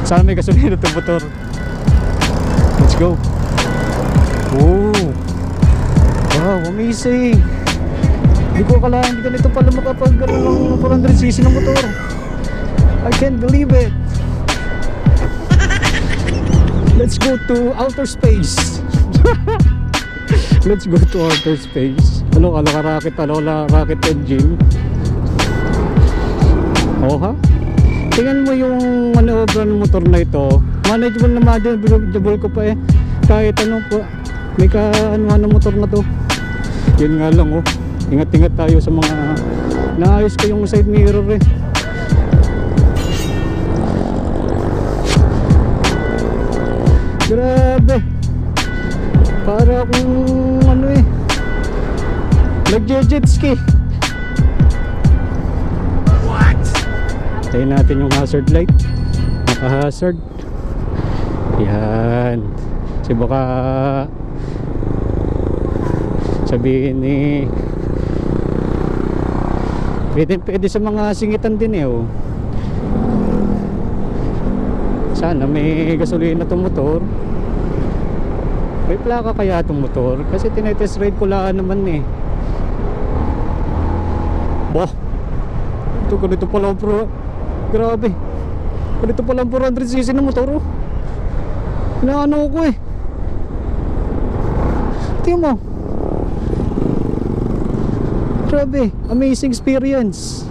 Sana may gasolina itong motor. Let's go. Oh, wow, amazing. Hindi ko akala, hindi ganito pala makapag-gano'n ng 400cc ng motor. I can't believe it. Let's go to outer space. Let's go to outer space. Ano ka rocket, rocket engine. Oh ha? Tingnan mo yung manobra ng motor na ito. Manageable na manageable ko pa eh. Kahit ano po, may ka-ano ng motor na to. Yun nga lang oh. Ingat-ingat tayo sa mga naayos ko yung side mirror eh. Grabe. Para akong ano eh, nag-jet ski. What? Tayin natin yung hazard light. Naka-hazard. Yan. Kasi baka sabihin eh, pwede sa mga singitan din eh oh. Sana may gasolina itong motor. May plaka kaya itong motor? Kasi tinetest ride ko lang naman eh. Bah, ito ganito pala bro. Grabe. Ganito pala 400cc ng motor oh. Inaano ko eh. Tingnan mo. Grabe, amazing experience.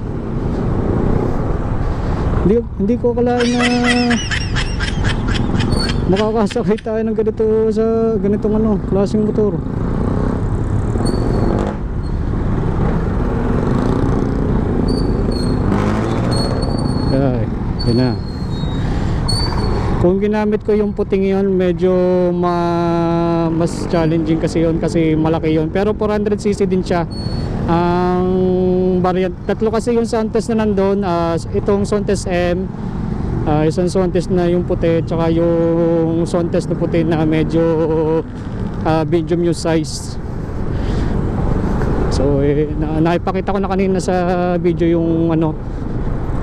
Hindi ko akalain na makakasakay tayo ng ganito sa ganitong ano, klaseng motor. Ay, yun na. Kung ginamit ko yung puting yun, medyo mas challenging kasi yun, kasi malaki yun. Pero 400cc din siya. Ang variant, tatlo kasi yung Sontes na nandun, itong Sontes M, isang Sontes na yung puti, tsaka yung Sontes na puti na medyo medium yung size. So naipakita ko na kanina sa video yung ano,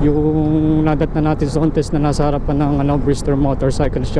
yung nadat na natin Sontes na nasa harapan ng ano, Bristol Motorcycle Shop.